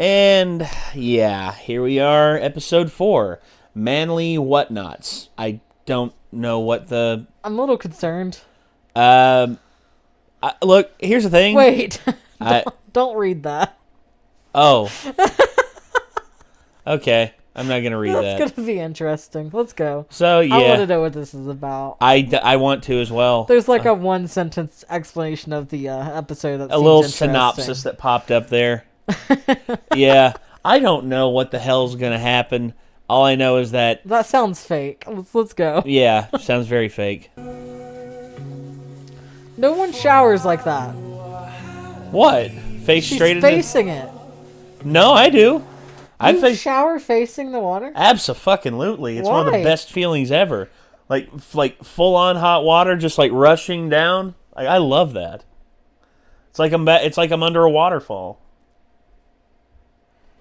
And, yeah, here we are, episode 4, Manly Whatnots. I don't know what the... I'm a little concerned. Look, here's the thing. Wait, don't read that. Oh. Okay, I'm not going to read that. That's going to be interesting. Let's go. So, yeah. I want to know what this is about. I want to as well. There's like a one-sentence explanation of the episode. That a little synopsis that popped up there. Yeah, I don't know what the hell's gonna happen. All I know is that sounds fake. Let's go. Yeah, sounds very fake. No one showers like that. What? Face She's straight? Facing it. No, I do. You shower facing the water? Abso-fucking-lutely. It's Why? one of the best feelings ever. Like full on hot water, just like rushing down. I love that. It's like I'm under a waterfall.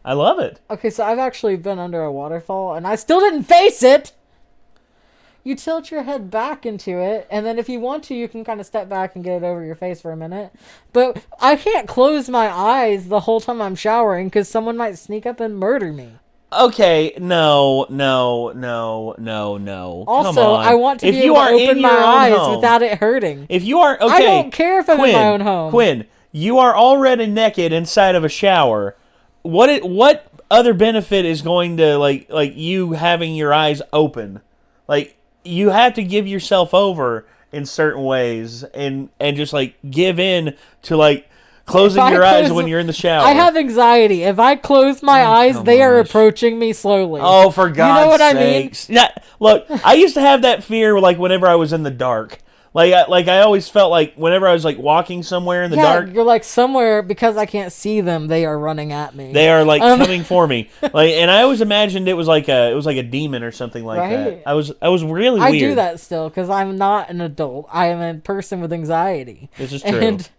I love it. Okay, so I've actually been under a waterfall, and I still didn't face it! You tilt your head back into it, and then if you want to, you can kind of step back and get it over your face for a minute. But I can't close my eyes the whole time I'm showering, because someone might sneak up and murder me. Okay, no. Also, Come on. I want to be able to open my eyes home, without it hurting. If you are... Okay, I don't care if I'm in my own home. Quinn, you are already naked inside of a shower. What other benefit is going to like you having your eyes open? Like, you have to give yourself over in certain ways and just like give in to like closing your eyes when you're in the shower. I have anxiety. If I close my eyes, they are approaching me slowly. Oh, for God's sakes. I mean? Yeah, look, I used to have that fear like whenever I was in the dark. Like I always felt like whenever I was like walking somewhere in the dark, you're like somewhere because I can't see them. They are running at me. They are like coming for me. Like, and I always imagined it was like a demon or something like that. I was really weird. I do that still because I'm not an adult. I am a person with anxiety. This is true. And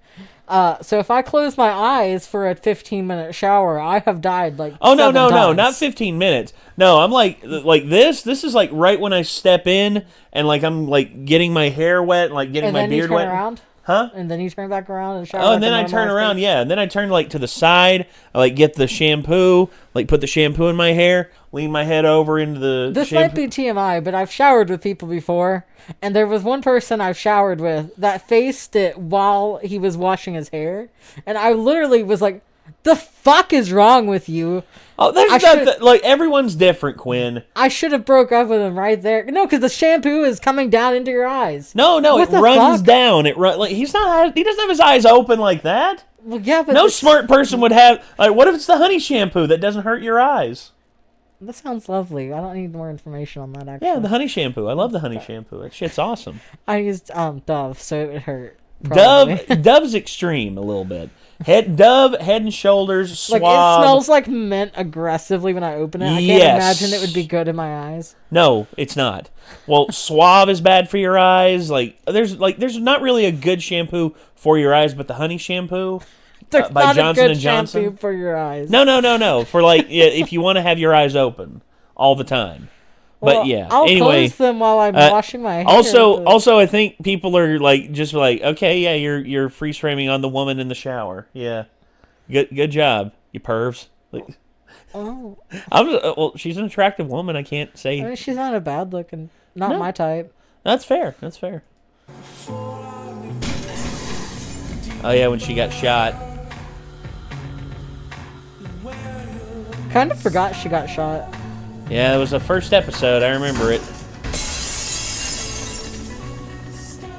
so if I close my eyes for a 15-minute shower, I have died like. Oh no, times. not 15 minutes. No, I'm like this. This is like right when I step in and like I'm like getting my hair wet, and like getting my beard wet. Around? Huh? And then you turn back around and shower. Oh, and then I turn around, yeah. And then I turn like to the side. I like get the shampoo, like put the shampoo in my hair, lean my head over into the This shampoo. might be TMI, but I've showered with people before, and there was one person I've showered with that faced it while he was washing his hair, and I literally was like, "The fuck is wrong with you?" Oh, there's nothing. Like, everyone's different, Quinn. I should have broke up with him right there. No, because the shampoo is coming down into your eyes. No, it runs down. It like he doesn't have his eyes open like that. Well, yeah, but no smart person would have. Like, what if it's the honey shampoo that doesn't hurt your eyes? That sounds lovely. I don't need more information on that. Actually, yeah, the honey shampoo. I love the honey shampoo. That shit's awesome. I used Dove, so it hurt. Probably. Dove's extreme a little bit. Head and shoulders, Suave. Like, it smells like mint aggressively when I open it. I can't imagine it would be good in my eyes. No, it's not. Well, Suave is bad for your eyes. There's not really a good shampoo for your eyes, but the honey shampoo by Johnson & Johnson. Shampoo for your eyes. No. For if you want to have your eyes open all the time. But yeah, I'll anyway, close them while I'm washing my hair. Also, I think people are just like, okay, yeah, you're freeze framing on the woman in the shower. Yeah, good job, you pervs. Like, well, she's an attractive woman. I can't say. I mean, she's not a bad looking, not my type. That's fair. Oh yeah, when she got shot. Kind of forgot she got shot. Yeah, it was the first episode. I remember it.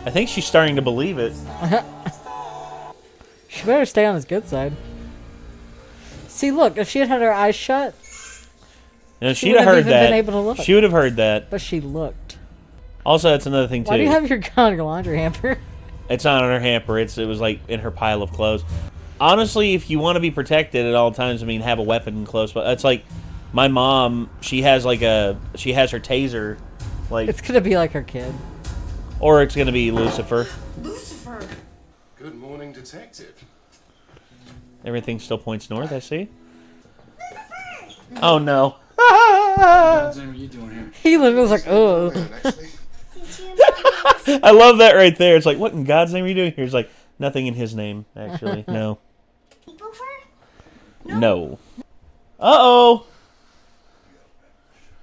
I think she's starting to believe it. She better stay on his good side. See, look, if she had her eyes shut, she'd have heard that. Been able to look. She would have heard that. But she looked. Also, that's another thing too. Why do you have your gun on your laundry hamper? It's not on her hamper. It was like in her pile of clothes. Honestly, if you want to be protected at all times, I mean, have a weapon close. But it's like. My mom, she has her taser, like it's gonna be like her kid, or it's gonna be Lucifer. Lucifer. Good morning, detective. Everything still points north. I see. Oh no! What are you doing here? He was like, oh. I love that right there. It's like, what in God's name are you doing here? It's like nothing in His name, actually. No. No. Uh-oh.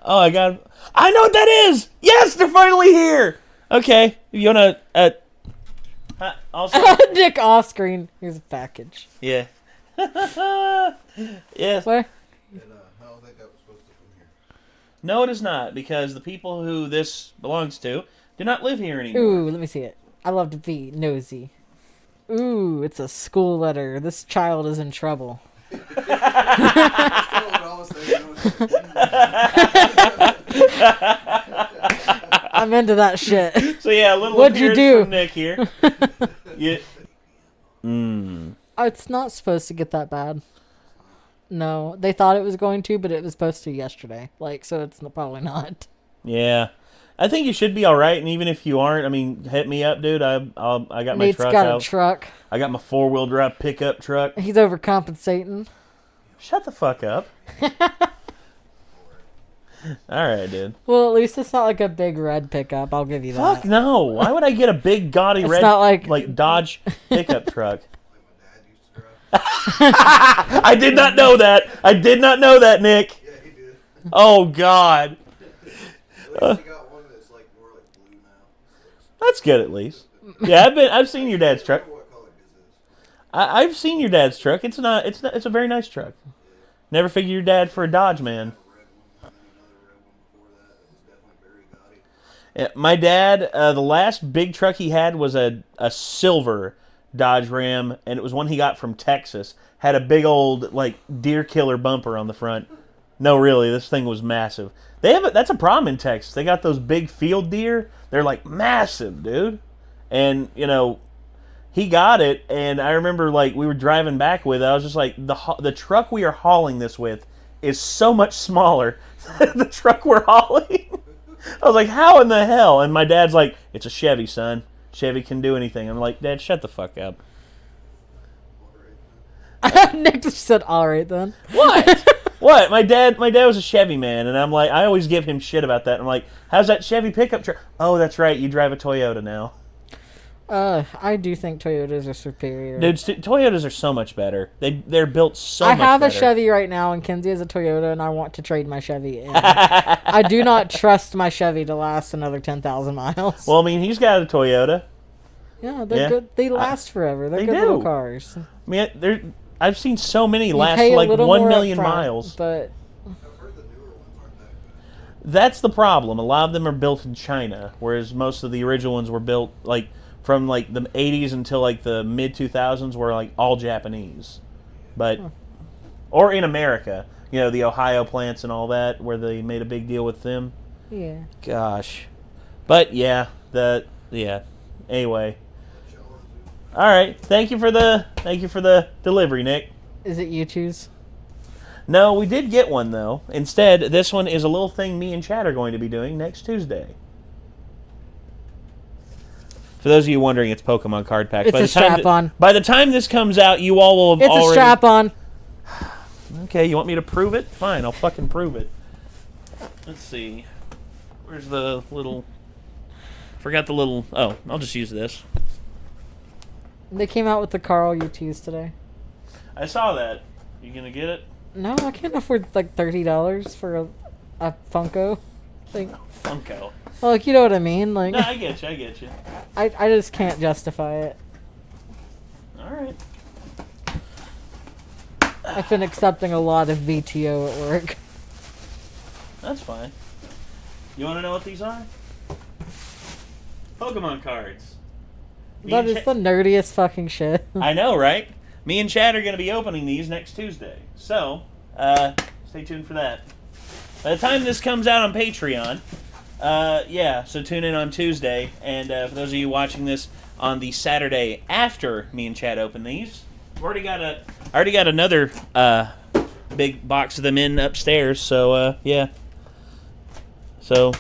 Oh, I know what that is! Yes, they're finally here! Okay, you wanna, also... Nick off screen. Here's a package. Yeah. Yes. Where? No, it is not, because the people who this belongs to do not live here anymore. Ooh, let me see it. I love to be nosy. Ooh, it's a school letter. This child is in trouble. I'm into that shit. So yeah, a little What'd you do? From Nick here. Yeah. It's not supposed to get that bad. No, they thought it was going to, but it was supposed to yesterday. So it's probably not. Yeah. I think you should be all right, and even if you aren't, I mean, hit me up, dude. I got my Nate's truck got out. a truck. I got my 4-wheel drive pickup truck. He's overcompensating. Shut the fuck up. All right, dude. Well, at least it's not like a big red pickup. I'll give you that. Fuck no. Why would I get a big gaudy red not like Dodge pickup truck? I did not know that. I did not know that, Nick. Yeah, he did. Oh God. At least he got one that's like more like blue now. That's good at least. Yeah, I've seen your dad's truck. I don't know what color his is. I've seen your dad's truck. It's a very nice truck. Never figured your dad for a Dodge man. A red one, and then another red one before that. It was definitely very gaudy. Yeah, my dad, the last big truck he had was a silver Dodge Ram, and it was one he got from Texas. Had a big old deer killer bumper on the front. No, really, this thing was massive. That's a problem in Texas. They got those big field deer. They're massive, dude. And he got it, and I remember we were driving back with it. I was just like, the truck we are hauling this with is so much smaller than the truck we're hauling. I was like, how in the hell? And my dad's like, it's a Chevy, son. Chevy can do anything. I'm like, Dad, shut the fuck up. Nick just said, all right, then. What? What? My dad was a Chevy man, and I'm like, I always give him shit about that. I'm like, how's that Chevy pickup truck? Oh, that's right, you drive a Toyota now. I do think Toyotas are superior. Dude, Toyotas are so much better. They're built so much better. I have a Chevy right now, and Kinsey has a Toyota, and I want to trade my Chevy in. I do not trust my Chevy to last another 10,000 miles. Well, I mean, he's got a Toyota. Yeah, they're good. They last forever. They're they good do. little cars. I mean, I've seen so many last pay a little 1 more million upfront, miles. But I've heard the newer ones aren't that good. That's the problem. A lot of them are built in China, whereas most of the original ones were built from the 80s until the mid 2000s were all Japanese. But or in America, the Ohio plants and all that, where they made a big deal with them. yeah. Gosh. But yeah. Anyway. All right. Thank you for the delivery, Nick. Is it you choose? No, we did get one though. Instead, this one is a little thing me and Chad are going to be doing next Tuesday. For those of you wondering, it's Pokemon card packs. It's a strap-on. By the time this comes out, you all will have It's already... a strap-on. Okay, you want me to prove it? Fine, I'll fucking prove it. Let's see. Where's the little... Forgot the little... Oh, I'll just use this. They came out with the Carl UTs today. I saw that. You gonna get it? No, I can't afford $30 for a Funko thing. Funko. Well, you know what I mean. No, I get you. I just can't justify it. Alright. I've been accepting a lot of VTO at work. That's fine. You want to know what these are? Pokemon cards. That is the nerdiest fucking shit. I know, right? Me and Chad are going to be opening these next Tuesday. So, stay tuned for that. By the time this comes out on Patreon, so tune in on Tuesday. And for those of you watching this on the Saturday after me and Chad open these, I already got another big box of them in upstairs. So, yeah. So,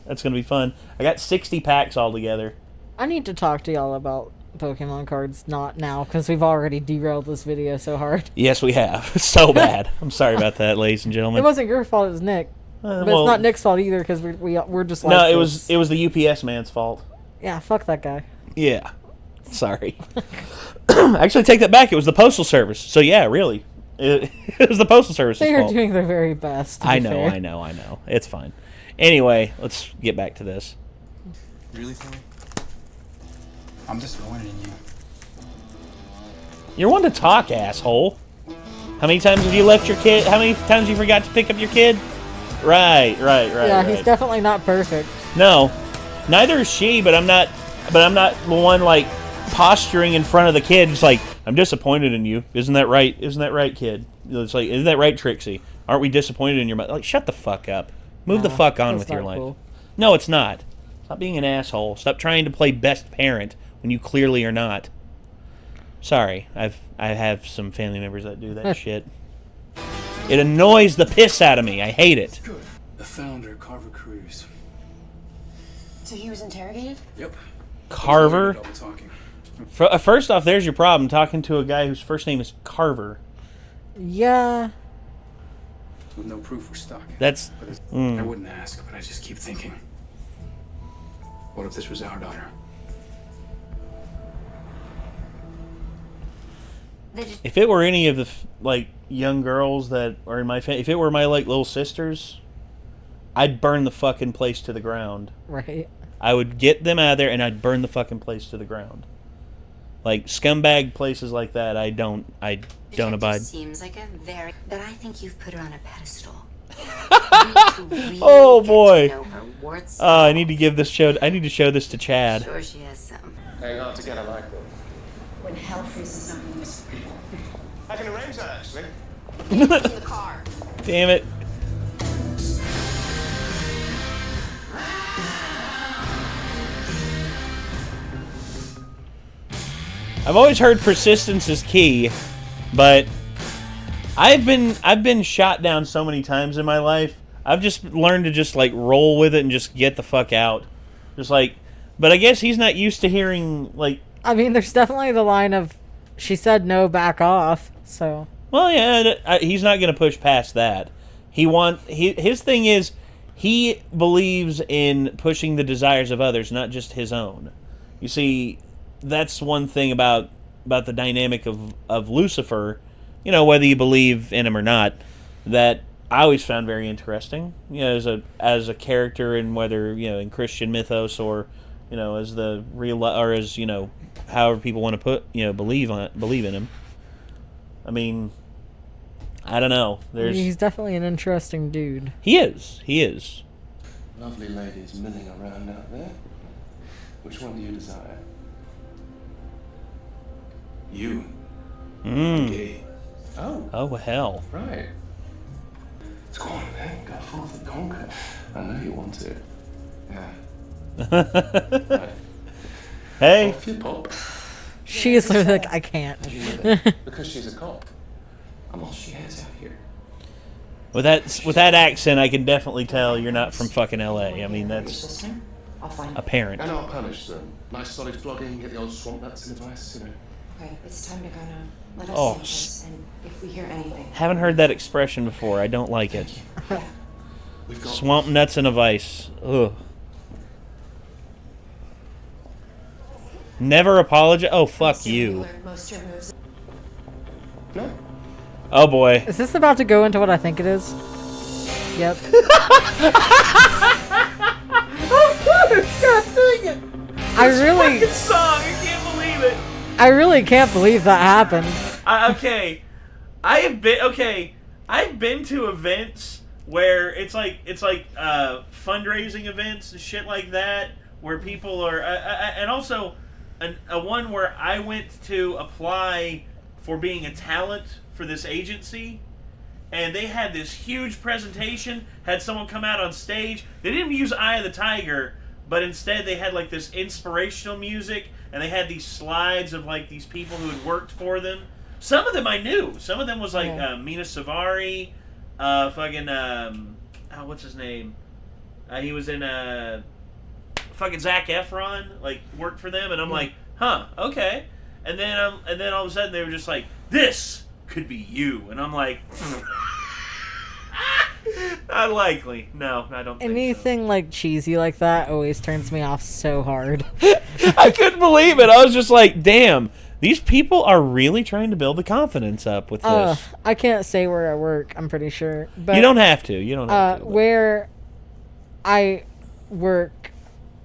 that's going to be fun. I got 60 packs altogether. I need to talk to y'all about Pokemon cards, not now, because we've already derailed this video so hard. Yes, we have. So bad. I'm sorry about that, ladies and gentlemen. It wasn't your fault, it was Nick. But well, it's not Nick's fault either, because we're just like No, this. it was the UPS man's fault. Yeah, fuck that guy. Yeah. Sorry. Actually, take that back. It was the Postal Service. So, yeah, really. It was the Postal Service's They are fault. doing their very best. I know. It's fine. Anyway, let's get back to this. Really, Tommy? I'm disappointed in you. You're one to talk, asshole. How many times have you left your kid? How many times you forgot to pick up your kid? Right. Yeah, he's definitely not perfect. No, neither is she. But I'm not the one like posturing in front of the kid. It's like, I'm disappointed in you. Isn't that right? Isn't that right, kid? It's like, isn't that right, Trixie? Aren't we disappointed in your mother? Like, shut the fuck up. Move the fuck on with your life. Cool. No, it's not. Stop being an asshole. Stop trying to play best parent when you clearly are not. Sorry, I have some family members that do that shit. It annoys the piss out of me. I hate it. Good. The founder, Carver Cruz. So he was interrogated? Yep. Carver? Double talking. First off, there's your problem, talking to a guy whose first name is Carver. Yeah. With no proof we're stuck. That's... I wouldn't ask, but I just keep thinking. What if this was our daughter? If it were any of the like young girls that are in my family, if it were my like little sisters, I'd burn the fucking place to the ground. Right. I would get them out of there and I'd burn the fucking place to the ground. Like scumbag places like that, I don't abide. Seems like a very... But I think you've put her on a pedestal. Oh boy. Know her warts. I need to show this to Chad. Sure she has some. Hang on to get a like them. When hell freezes up in this... I can arrange that, actually. In the car. Damn it. I've always heard persistence is key, but I've been shot down so many times in my life. I've just learned to just like roll with it and just get the fuck out. Just like, but I guess he's not used to hearing like. I mean, there's definitely the line of, she said no, back off. So. Well, yeah, he's not going to push past that. His thing is, he believes in pushing the desires of others, not just his own. You see, that's one thing about the dynamic of Lucifer, you know, whether you believe in him or not, that I always found very interesting, you know, as a character, and whether, you know, in Christian mythos or, you know, as the real, or as, you know, however people want to believe in him. I mean, I don't know. He's definitely an interesting dude. He is. Lovely ladies milling around out there. Which one do you desire? You. Mm. Gay. Oh, hell. right. Let's go on then. Go forth and conquer. I know you want to. Yeah. Right. Hey. Off you pop. She's like, I can't. Because she's a cop. I'm all she has out here. With that accent, I can definitely tell you're not from fucking LA. I mean, that's apparent. And I'll punish them. Nice solid flogging, get the old swamp nuts in advice, you know. Okay, it's time to go now. Let us Oh, see this, and if we hear anything... Haven't heard that expression before. I don't like it. Yeah. We've got Swamp nuts in a vice. Ugh. Never apologize. Oh, fuck you. Most of your moves... No. Oh boy. Is this about to go into what I think it is? Yep. God dang it. I really... Song. I can't believe it. I really can't believe that happened. Okay. I've been to events where it's like fundraising events and shit like that, where people are, and also a one where I went to apply for being a talent for this agency, and they had this huge presentation, had someone come out on stage. They didn't use Eye of the Tiger, but instead they had like this inspirational music, and they had these slides of like these people who had worked for them. Some of them I knew. Some of them was like Mina Savari, what's his name? He was in fucking Zac Efron, like worked for them, and I'm like, huh, okay. And then all of a sudden they were just like, this could be you, and I'm like, not likely. No, I don't think Anything like cheesy like that always turns me off so hard. I couldn't believe it. I was just like, damn, These people are really trying to build the confidence up with this. I can't say where I work, I'm pretty sure. But You don't have to. You don't have to. where I work,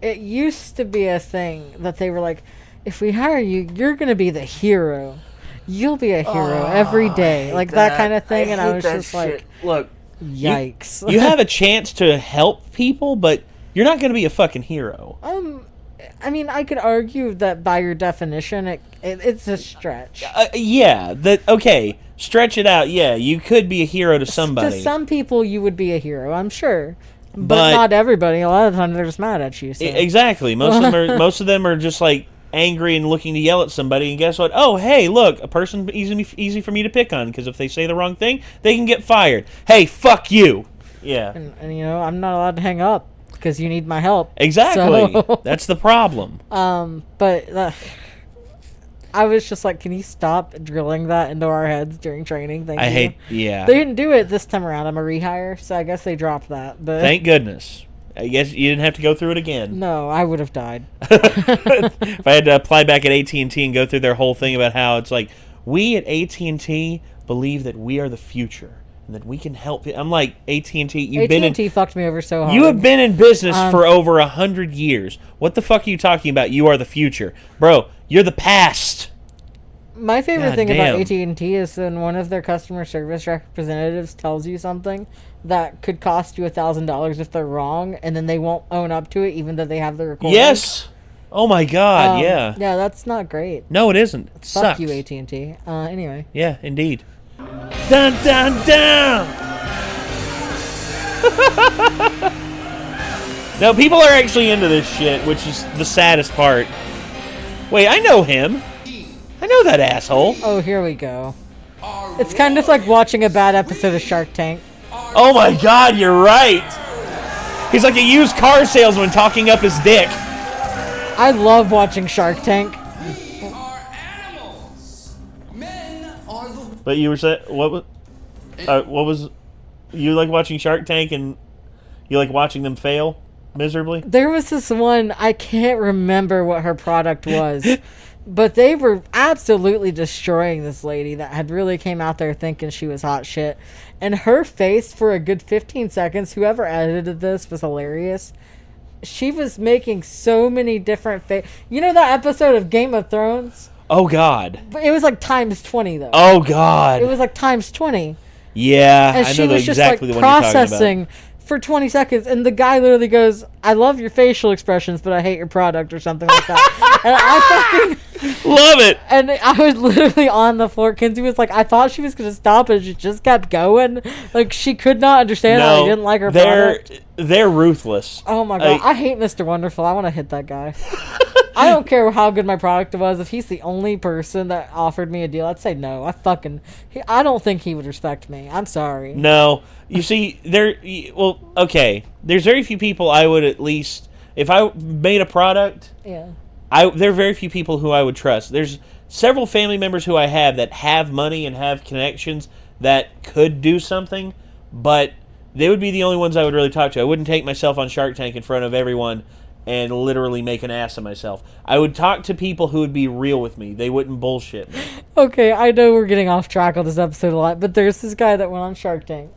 it used to be a thing that they were like, if we hire you, you're going to be the hero. You'll be a hero every day. Like that kind of thing. And I was just like, look, yikes. you have a chance to help people, but you're not going to be a fucking hero. I mean, I could argue that by your definition, it's a stretch. Yeah. Okay. Stretch it out. Yeah. You could be a hero to somebody. To some people, you would be a hero, I'm sure. But not everybody. A lot of the time, they're just mad at you. So. Exactly. Most of them are just like angry and looking to yell at somebody. And guess what? Oh, hey, look, a person easy for me to pick on because if they say the wrong thing, they can get fired. Hey, fuck you. Yeah. And I'm not allowed to hang up because you need my help. Exactly. So, that's the problem. But I was just like, can you stop drilling that into our heads during training? Thank you. Yeah. They didn't do it this time around. I'm a rehire, so I guess they dropped that. But Thank goodness. I guess you didn't have to go through it again. No, I would have died. If I had to apply back at AT&T and go through their whole thing about how it's like, we at AT&T believe that we are the future and that we can help. I'm like, AT&T, AT&T fucked me over so hard. You have been in business for over 100 years. What the fuck are you talking about? You are the future. Bro, you're the past. My favorite God thing damn. about AT&T is when one of their customer service representatives tells you something that could cost you $1,000 if they're wrong, and then they won't own up to it even though they have the recording. Yes. Oh my God, yeah. Yeah, that's not great. No, it isn't. It Fuck sucks. you, AT&T. Anyway. Yeah, indeed. Dun, dun, dun! No, people are actually into this shit, which is the saddest part. Wait, I know him. I know that asshole. Oh, here we go. It's kind of like watching a bad episode of Shark Tank. Oh my God, you're right. He's like a used car salesman talking up his dick. I love watching Shark Tank. But you were saying what was you like watching Shark Tank and you like watching them fail miserably? There was this one, I can't remember what her product was, but they were absolutely destroying this lady that had really came out there thinking she was hot shit. And her face for a good 15 seconds, whoever edited this was hilarious. She was making so many different faces. You know that episode of Game of Thrones? Oh God. But it was like times 20 though. Oh God. It was like times 20. Yeah, And I she know was just exactly like the one you're talking processing about. for 20 seconds, and the guy literally goes, I love your facial expressions, but I hate your product, or something like that. And I fucking love it. And I was literally on the floor. Kinsey was like, I thought she was going to stop, and she just kept going. Like, she could not understand that I didn't like her product. They're ruthless. Oh my God. I hate Mr. Wonderful. I want to hit that guy. I don't care how good my product was. If he's the only person that offered me a deal, I'd say no. I don't think he would respect me. I'm sorry. No. You see, okay. There's very few people I would at least, if I made a product, yeah. there are very few people who I would trust. There's several family members who I have that have money and have connections that could do something, but they would be the only ones I would really talk to. I wouldn't take myself on Shark Tank in front of everyone and literally make an ass of myself. I would talk to people who would be real with me. They wouldn't bullshit me. Okay, I know we're getting off track on this episode a lot, but there's this guy that went on Shark Tank.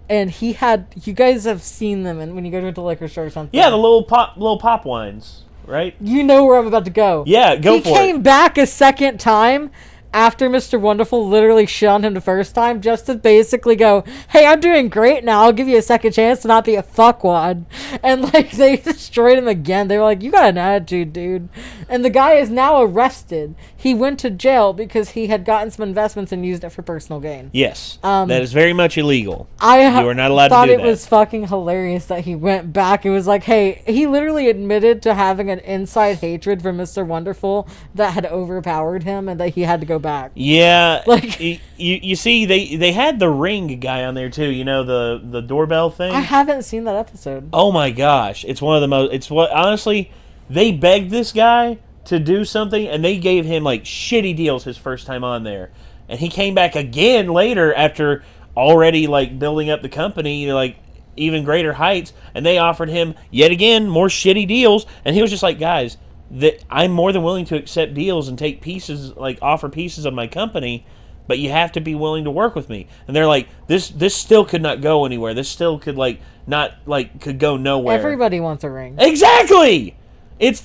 And he had, you guys have seen them and when you go to a liquor store or something. Yeah, the little pop wines, right? You know where I'm about to go. Yeah, go for it. He came back a second time after Mr. Wonderful literally shit on him the first time, just to basically go, hey, I'm doing great now. I'll give you a second chance to not be a fuckwad. And, like, they destroyed him again. They were like, you got an attitude, dude. And the guy is now arrested. He went to jail because he had gotten some investments and used it for personal gain. Yes, that is very much illegal. You are not allowed to do that. I thought it was fucking hilarious that he went back. It was like, hey, he literally admitted to having an inside hatred for Mr. Wonderful that had overpowered him and that he had to go back. Yeah, like you see, they had the ring guy on there too. You know, the doorbell thing. I haven't seen that episode. Oh my gosh, it's one of the most. It's what honestly, they begged this guy to do something, and they gave him like shitty deals his first time on there, and he came back again later after already like building up the company like even greater heights, and they offered him yet again more shitty deals, and he was just like, guys, that I'm more than willing to accept deals and take pieces, like offer pieces of my company, but you have to be willing to work with me. And they're like, this still could not go anywhere. This still could could go nowhere. Everybody wants a ring. Exactly. It's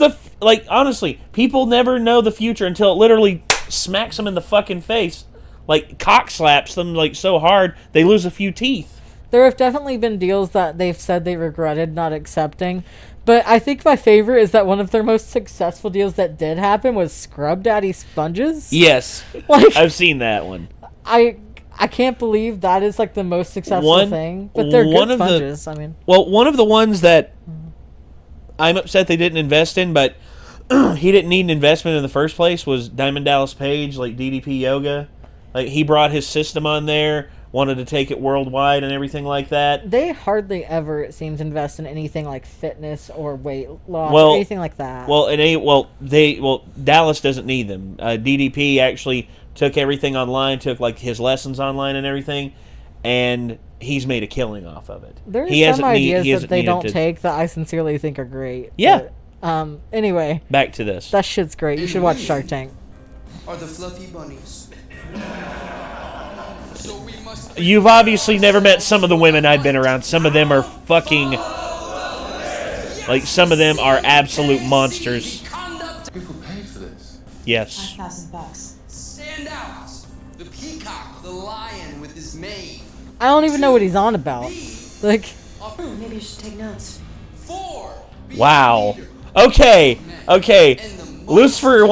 honestly, people never know the future until it literally smacks them in the fucking face, like cock slaps them like so hard they lose a few teeth. There have definitely been deals that they've said they regretted not accepting. But I think my favorite is that one of their most successful deals that did happen was Scrub Daddy Sponges. Yes. Like, I've seen that one. I can't believe that is like the most successful thing. But they're good sponges. One of the ones that I'm upset they didn't invest in, but he didn't need an investment in the first place, was Diamond Dallas Page, like DDP Yoga. Like, he brought his system on there, wanted to take it worldwide and everything like that. They hardly ever, it seems, invest in anything like fitness or weight loss or anything like that. Dallas doesn't need them. DDP actually took everything online, took like his lessons online and everything, and he's made a killing off of it. There's some ideas that they don't take that I sincerely think are great. Yeah. But, anyway. Back to this. That shit's great. You should watch Shark Tank. Are the fluffy bunnies? You've obviously never met some of the women I've been around. Some of them are fucking... Like, some of them are absolute monsters. People pay for this. Yes. $5,000. Stand out! The peacock, the lion with his mane. I don't even know what he's on about. Like... Maybe you should take notes. 4. Wow. Okay. Lucifer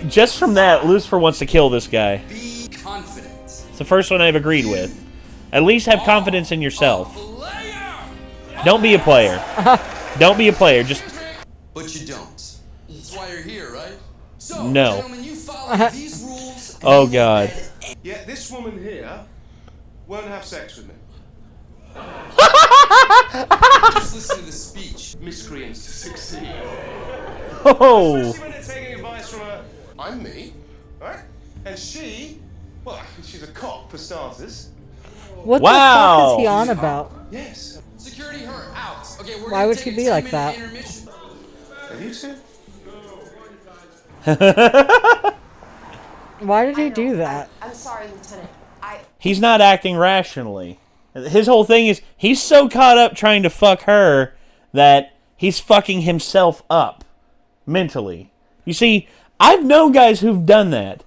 just from that, Lucifer wants to kill this guy. Be confident. It's the first one I've agreed with. At least have confidence in yourself. Don't be a player. Don't be a player. Just... But you don't. That's why you're here, right? So, no. Gentlemen, you follow these rules. Oh, God. Yeah, this woman here won't have sex with me. Just listen to the speech. Miscreants to succeed. Oh. Especially when they're taking advice from a... I'm me, right? And she... Well, she's a cock, for starters. What the fuck is he on about? Yes. Security, her out. Okay, we're Why would she be like that? Have you two? Why did he do that? I'm sorry, Lieutenant. He's not acting rationally. His whole thing is he's so caught up trying to fuck her that he's fucking himself up mentally. You see, I've known guys who've done that.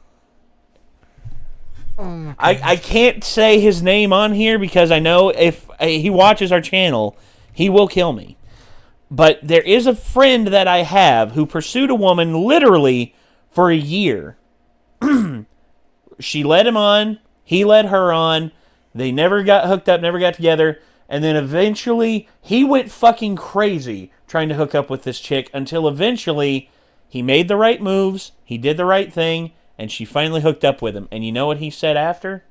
I can't say his name on here because I know if he watches our channel, he will kill me. But there is a friend that I have who pursued a woman literally for a year. She led him on. He led her on. They never got hooked up, never got together. And then eventually, he went fucking crazy trying to hook up with this chick until eventually he made the right moves, he did the right thing, and she finally hooked up with him. And you know what he said after?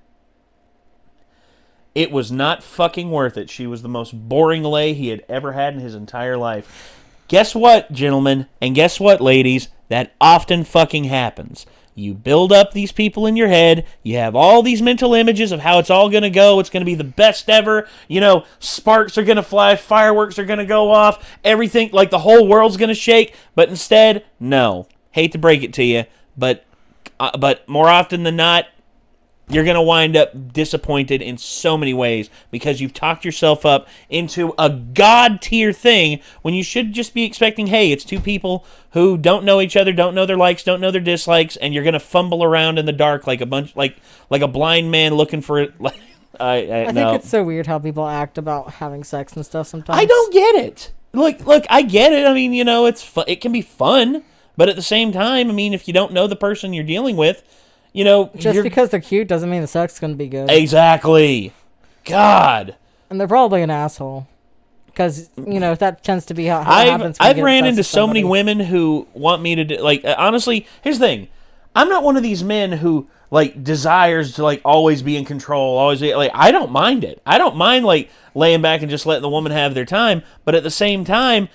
It was not fucking worth it. She was the most boring lay he had ever had in his entire life. Guess what, gentlemen? And guess what, ladies? That often fucking happens. You build up these people in your head. You have all these mental images of how it's all going to go. It's going to be the best ever. You know, sparks are going to fly. Fireworks are going to go off. Everything, like the whole world's going to shake. But instead, no. Hate to break it to you, but more often than not, you're going to wind up disappointed in so many ways because you've talked yourself up into a god-tier thing when you should just be expecting, hey, it's two people who don't know each other, don't know their likes, don't know their dislikes, and you're going to fumble around in the dark like a bunch, like a blind man looking for it. I think it's so weird how people act about having sex and stuff sometimes. I don't get it. Look, I get it. I mean, you know, it can be fun, but at the same time, I mean, if you don't know the person you're dealing with, you know, just because they're cute doesn't mean the sex is going to be good. Exactly. God. And they're probably an asshole. Because, you know, that tends to be how it happens. I've ran into so many women who want me to do, like, honestly, here's the thing. I'm not one of these men who, like, desires to, like, always be in control, always be, like, I don't mind it. I don't mind, like, laying back and just letting the woman have their time. But at the same time,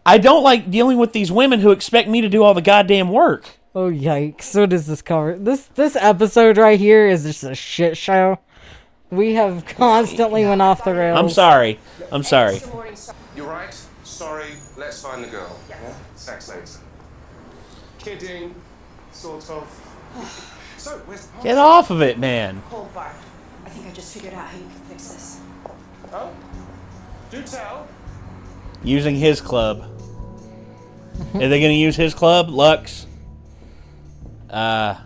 I don't like dealing with these women who expect me to do all the goddamn work. Oh, yikes. What does this cover? This episode right here is just a shit show. We have constantly went off the rails. I'm sorry. You're right. Sorry. Let's find the girl. Yeah? Sex later. kidding, sort of. So, where's the party? Get off of it, man. Hold, Bart. I think I just figured out how you can fix this. Oh? Do tell. Using his club. Are they going to use his club? Lux. Uh-oh.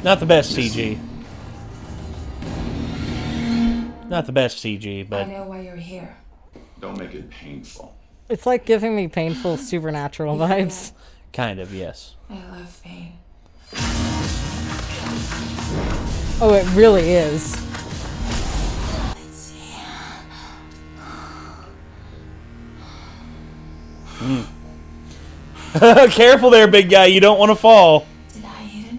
Not the best CG. Not the best CG, I but know why you're here. Don't make it painful. It's like giving me painful supernatural vibes. kind of, yes. I love pain. Oh, it really is. Careful there, big guy. You don't want to fall. Did I hit a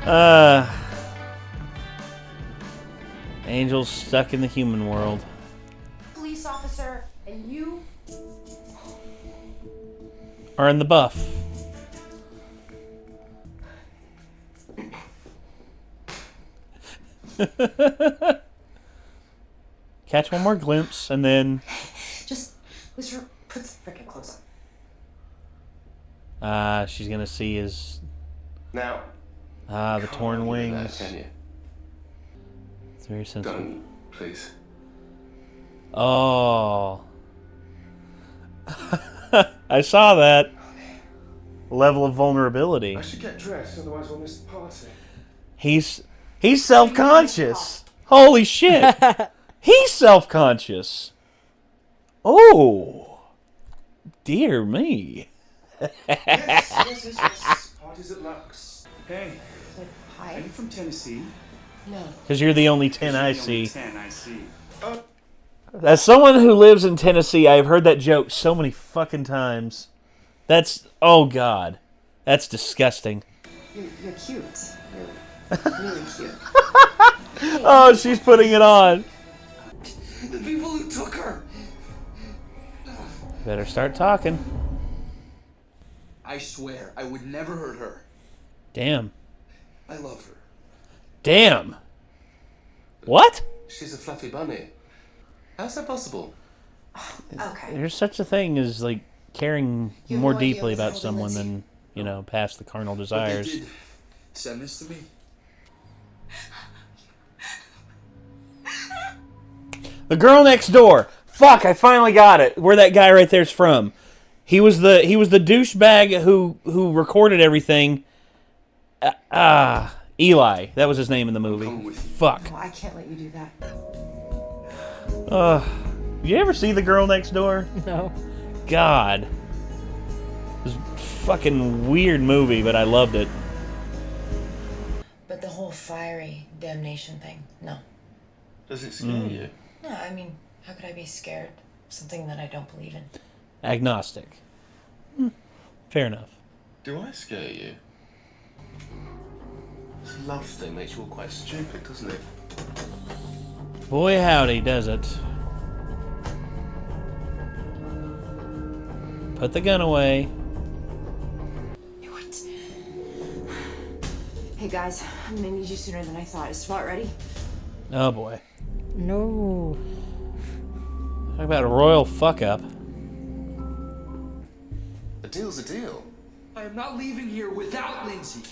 nerve? Angel's stuck in the human world. Police officer, and you? Are in the buff. Catch one more glimpse, and then... Just, Lucifer, put some freaking clothes on. she's gonna see his... Now. the torn wings. Can you? It's very sensitive. Don't, please. Oh. I saw that. Level of vulnerability. I should get dressed, otherwise we'll miss the party. He's self-conscious. Holy shit. He's self-conscious. Oh. Dear me. Yes. Party's at Lux. Hey, are Hi? you from Tennessee? No. Because you're the only 10 I You're the only see. 10 I see. As someone who lives in Tennessee, I've heard that joke so many fucking times. That's... Oh, God. That's disgusting. You're cute. You're really cute. Oh, she's putting it on. The people who took her. Better start talking. I swear, I would never hurt her. Damn. I love her. Damn. What? She's a fluffy bunny. How's that possible? Okay. There's such a thing as, like, caring You have more no idea deeply what's about holding someone Lindsay. than, you know, past the carnal But desires. they did send this to me. The girl next door. Fuck, I finally got it. Where that guy right there's from. He was the douchebag who recorded everything. Eli. That was his name in the movie. Fuck. No, I can't let you do that. You ever see The Girl Next Door? No. God. It was a fucking weird movie, but I loved it. But the whole fiery damnation thing, no. Does it scare you? No, I mean, how could I be scared of something that I don't believe in? Agnostic. Fair enough. Do I scare you? This love thing makes you all quite stupid, doesn't it? Boy howdy, does it. Put the gun away. What? Hey guys, I'm gonna need you sooner than I thought. Is SWAT ready? Oh boy. No. Talk about a royal fuck up. A deal's a deal. I am not leaving here without Lindsay.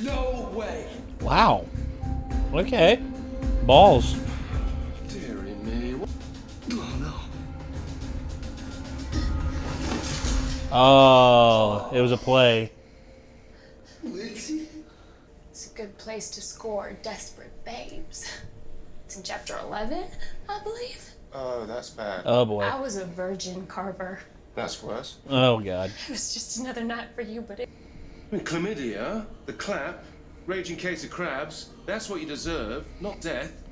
No way. Wow. Okay. Balls. Dearie me. Oh no. Oh, it was a play. Lindsay? It's a good place to score desperate babes. It's in chapter 11, I believe. Oh, that's bad. Oh boy. I was a virgin, Carver. That's worse. Oh god. It was just another night for you, but it... I mean, chlamydia, the clap, raging case of crabs, that's what you deserve, not death.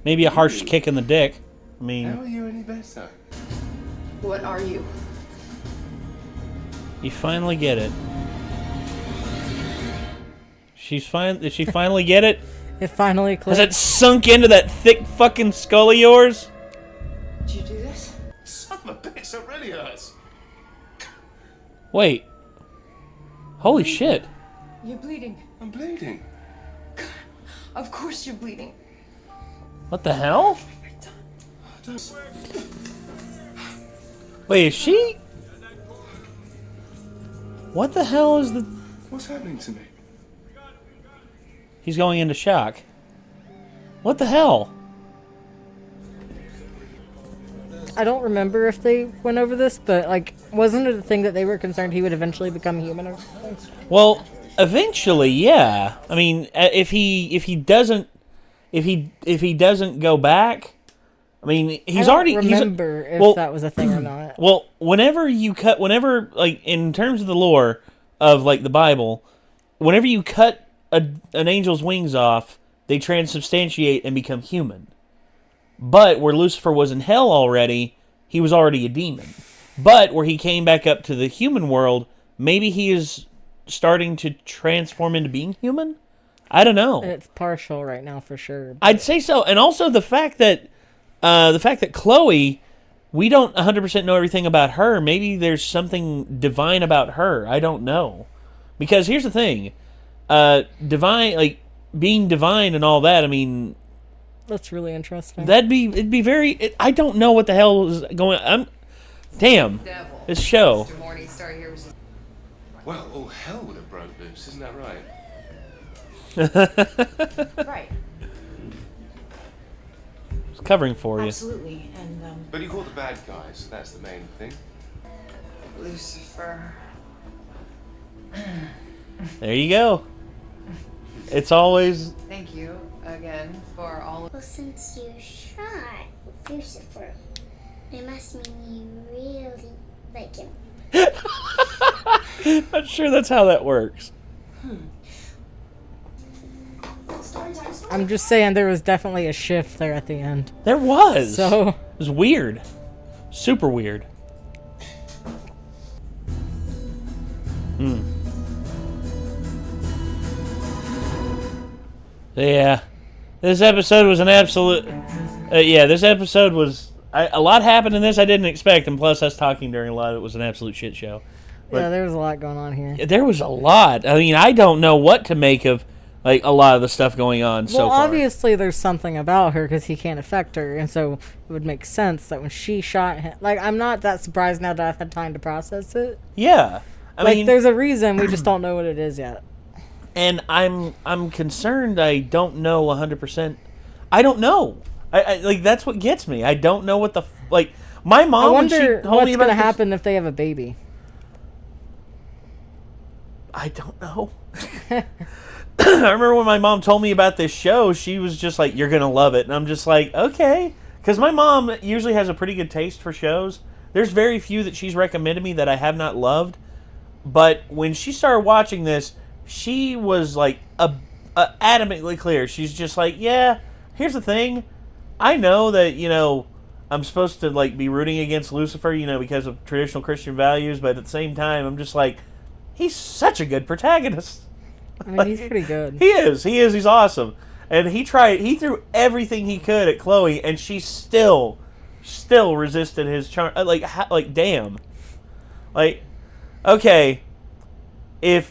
Maybe a harsh kick in the dick. I How mean, are you any better? What are you? you finally get it. Did she finally get it? It finally Has clicked. it sunk into that thick fucking skull of yours? Did you do this? Son of a bitch, that really hurts. Wait. Holy shit. You're bleeding. I'm bleeding. Of course you're bleeding. What the hell? Wait, is she? What the hell is the... What's happening to me? He's going into shock. What the hell? I don't remember if they went over this, but like, wasn't it a thing that they were concerned he would eventually become human or something? Well, eventually, yeah. I mean, if he doesn't go back, I mean, he's already. Remember if that was a thing or not. Well, whenever like in terms of the lore of like the Bible, whenever you cut an angel's wings off, they transubstantiate and become human. But where Lucifer was in hell already, he was already a demon. But where he came back up to the human world, maybe he is starting to transform into being human? I don't know. And it's partial right now for sure. I'd say so. And also the fact that Chloe, we don't 100% know everything about her. Maybe there's something divine about her. I don't know. Because here's the thing. Divine, like being divine and all that, I mean, that's really interesting. It'd be very. I don't know what the hell is going on. Damn. This show. Well, all hell would have broke loose, isn't that right? Right. It's covering for you. Absolutely. And But you caught the bad guys, so that's the main thing. Lucifer. There you go. It's always. Thank you again for all. Well, since you shot Lucifer, it must mean you really like him. Not sure that's how that works. I'm just saying there was definitely a shift there at the end. There was. So it was weird. Super weird. Yeah. This episode was an absolute... this episode was... a lot happened in this I didn't expect, and plus us talking during a lot of it was an absolute shit show. But yeah, there was a lot going on here. There was a lot. I mean, I don't know what to make of like a lot of the stuff going on so far. Well, obviously there's something about her because he can't affect her, and so it would make sense that when she shot him... Like, I'm not that surprised now that I've had time to process it. Yeah. I mean, there's a reason, we just don't know what it is yet. And I'm concerned I don't know 100%. I don't know. I like, that's what gets me. I don't know what the... Like, my mom... I wonder when she told what's me going about to happen if they have a baby. I don't know. I remember when my mom told me about this show, she was just like, you're going to love it. And I'm just like, okay. Because my mom usually has a pretty good taste for shows. There's very few that she's recommended me that I have not loved. But when she started watching this, she was like adamantly clear. She's just like, yeah, here's the thing. I know that, you know, I'm supposed to like be rooting against Lucifer, you know, because of traditional Christian values. But at the same time, I'm just like, he's such a good protagonist. I mean, he's pretty good. He is. He's awesome. And he threw everything he could at Chloe, and she still resisted his charm. Like, damn. Like, okay, I'm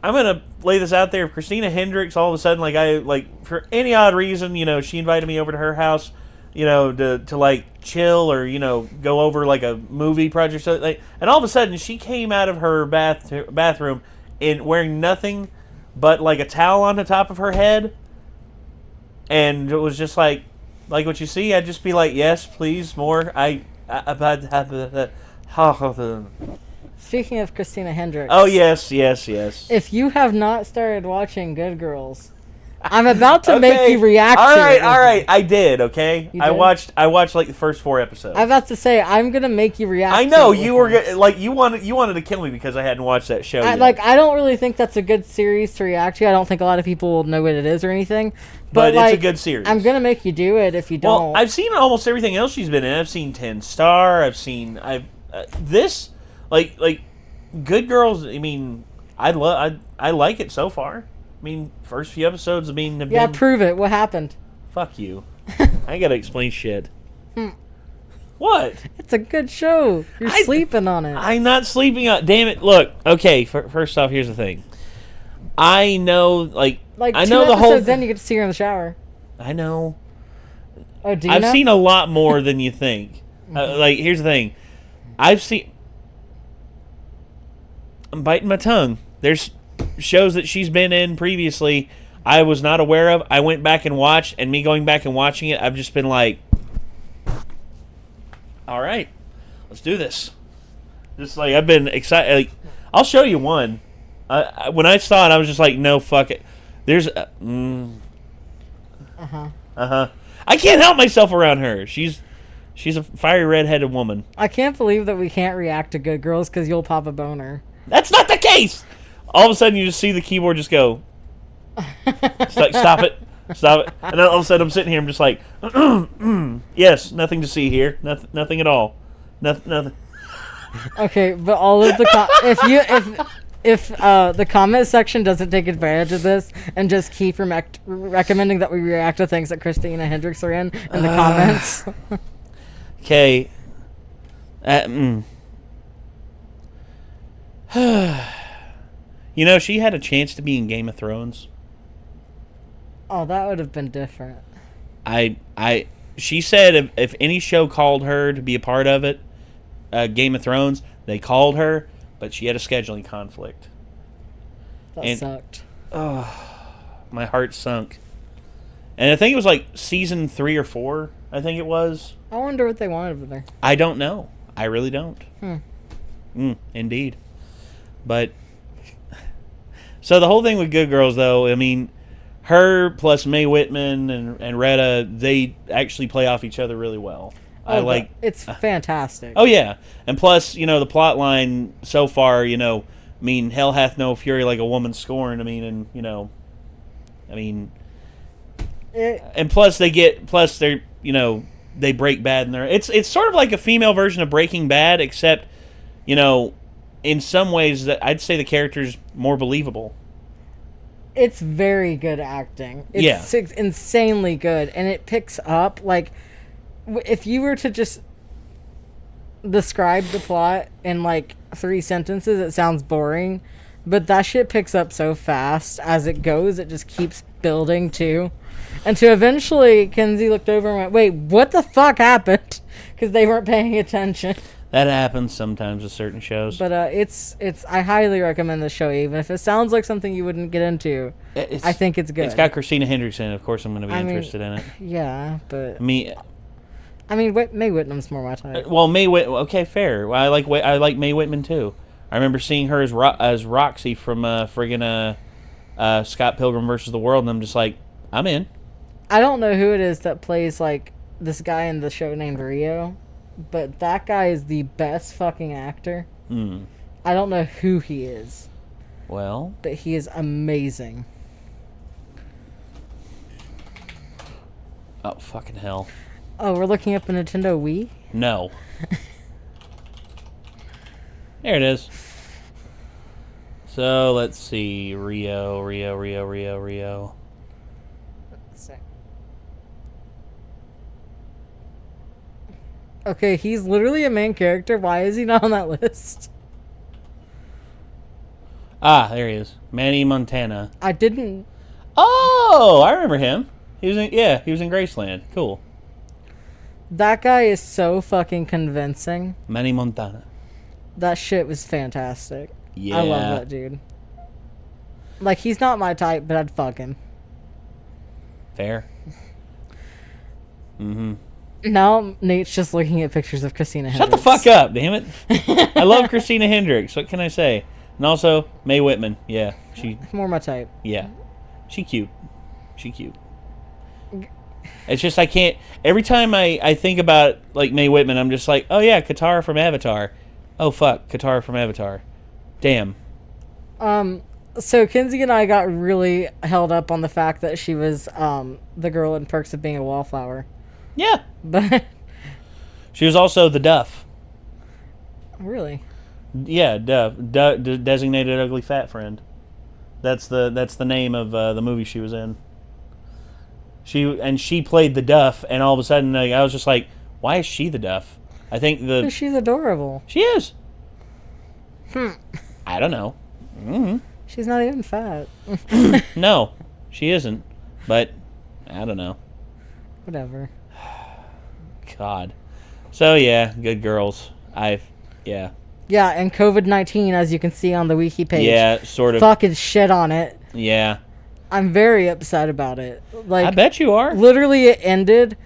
gonna lay this out there. If Christina Hendricks all of a sudden, for any odd reason, you know, she invited me over to her house, you know, to like chill or, you know, go over like a movie project, and all of a sudden she came out of her bathroom in wearing nothing but like a towel on the top of her head, and it was just like what you see. I'd just be like, yes, please, more. Speaking of Christina Hendricks. Oh, yes. If you have not started watching Good Girls, I'm about to make you react to it. All right. I did, okay? You I did? watched like the first 4 episodes. I'm about to say, I'm going to make you react I know, to it. you were like, you wanted to kill me because I hadn't watched that show yet. I don't really think that's a good series to react to. I don't think a lot of people will know what it is or anything. But it's a good series. I'm going to make you do it if you don't. Well, I've seen almost everything else she's been in. I've seen 10 Star. I've seen this like Good Girls. I mean, I like it so far. I mean, first few episodes, have been... prove it. What happened? Fuck you. I gotta explain shit. What? It's a good show. You're sleeping on it. I'm not sleeping on. Damn it! Look, okay. First off, here's the thing. I know, like I know the whole. Then you get to see her in the shower. I know. Oh, do you I've know? seen a lot more than you think. Like, here's the thing. I'm biting my tongue. There's shows that she's been in previously I was not aware of. I went back and watched, and me going back and watching it, I've just been like, all right, let's do this. Just like, I've been excited. Like, I'll show you one. When I saw it, I was just like, no, fuck it. There's I can't help myself around her. She's a fiery red-headed woman. I can't believe that we can't react to Good Girls because you'll pop a boner. That's not the case. All of a sudden, you just see the keyboard just go. It's like, stop it. And then all of a sudden, I'm sitting here. I'm just like, yes, nothing to see here. Nothing at all. Nothing. Okay, but all of the if the comment section doesn't take advantage of this and just keep recommending that we react to things that Christina Hendricks are in the comments. Okay. You know, she had a chance to be in Game of Thrones. Oh, that would have been different. She said if any show called her to be a part of it, Game of Thrones, they called her, but she had a scheduling conflict. That sucked. Oh, my heart sunk. And I think it was like season 3 or 4, I think it was. I wonder what they wanted with her. I don't know. I really don't. Indeed. But, so the whole thing with Good Girls, though, I mean, her plus Mae Whitman and Retta, they actually play off each other really well. It's fantastic. Oh, yeah. And plus, you know, the plot line so far, you know, I mean, hell hath no fury like a woman scorned. I mean, and, you know, and plus they're, you know, they break bad in there. It's sort of like a female version of Breaking Bad, except, you know, in some ways that I'd say the character's more believable. It's very good acting. It's insanely good, and it picks up, like, if you were to just describe the plot in, like, 3 sentences, it sounds boring, but that shit picks up so fast as it goes. It just keeps building, too. And to eventually, Kenzie looked over and went, wait, what the fuck happened? Because they weren't paying attention. That happens sometimes with certain shows. But I highly recommend this show, even if it sounds like something you wouldn't get into. I think it's good. It's got Christina Hendricks in it. Of course I'm going to be interested in it. Yeah, but... I mean, Mae Whitman's more my type. Well, Mae Whitman... Okay, fair. Well, I like Mae Whitman, too. I remember seeing her as Roxy from friggin' Scott Pilgrim vs. the World, and I'm just like, I'm in. I don't know who it is that plays, like, this guy in the show named Rio, but that guy is the best fucking actor. I don't know who he is. Well... But he is amazing. Oh, fucking hell. Oh, we're looking up a Nintendo Wii? No. There it is. So, let's see. Rio. Okay, he's literally a main character. Why is he not on that list? Ah, there he is. Manny Montana. I didn't... Oh, I remember him. He was in Graceland. Cool. That guy is so fucking convincing. Manny Montana. That shit was fantastic. Yeah. I love that dude. Like, he's not my type, but I'd fuck him. Fair. Now Nate's just looking at pictures of Christina Hendricks. Shut the fuck up, damn it. I love Christina Hendricks. What can I say? And also, Mae Whitman. Yeah. She more my type. Yeah. She cute. It's just I can't... Every time I think about, like, Mae Whitman, I'm just like, oh yeah, Katara from Avatar. Oh fuck, Katara from Avatar. Damn. So Kenzie and I got really held up on the fact that she was the girl in Perks of Being a Wallflower. Yeah. But she was also the Duff. Really? Yeah, Duff. Designated Ugly Fat Friend. That's the name of the movie she was in. She played the Duff, and all of a sudden I was just like, why is she the Duff? I think She's adorable. She is. I don't know. Mm-hmm. She's not even fat. No, she isn't. But I don't know. Whatever. God. So yeah, good girls. Yeah, and COVID-19, as you can see on the wiki page. Yeah, sort of. Fucking shit on it. Yeah. I'm very upset about it. Like, I bet you are. Literally, it ended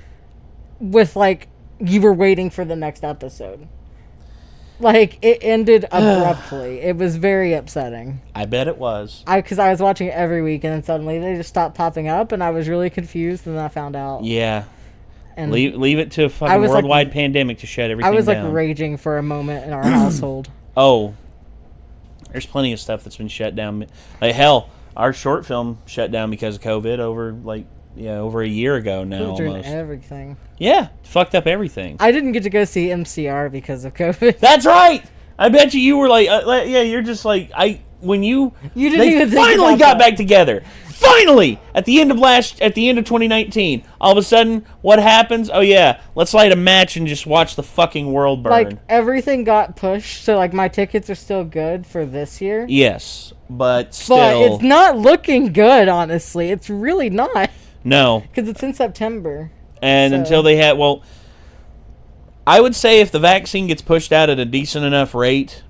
with, like, you were waiting for the next episode. Like, it ended abruptly. It was very upsetting. I bet it was. Because I was watching it every week, and then suddenly they just stopped popping up, and I was really confused, and then I found out. Yeah. And leave it to a fucking worldwide pandemic to shut everything down. I was, like, raging for a moment in our household. Oh. There's plenty of stuff that's been shut down. Like, hell, our short film shut down because of COVID over a year ago now almost. Everything. Yeah, fucked up everything. I didn't get to go see MCR because of COVID. That's right. I bet you were like, yeah, you're just like when you didn't they even think finally about got that. back together. Finally, at the end of 2019, all of a sudden, what happens? Oh yeah, let's light a match and just watch the fucking world burn. Like, everything got pushed, so, like, my tickets are still good for this year. Yes, but still. But it's not looking good, honestly. It's really not. No. Because it's in September. And until they had, I would say if the vaccine gets pushed out at a decent enough rate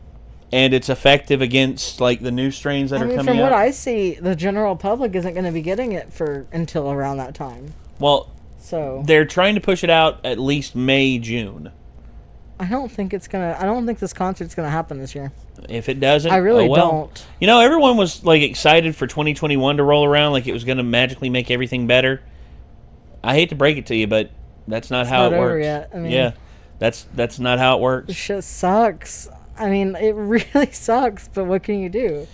and it's effective against, like, the new strains that are coming out. From what I see, the general public isn't going to be getting it until around that time. Well, so they're trying to push it out at least May, June. I don't think this concert's gonna happen this year. If it doesn't, I really don't. You know, everyone was, like, excited for 2021 to roll around, like it was gonna magically make everything better. I hate to break it to you, but that's not how it works. Over yet. I mean, yeah, that's not how it works. This shit sucks. I mean, it really sucks. But what can you do?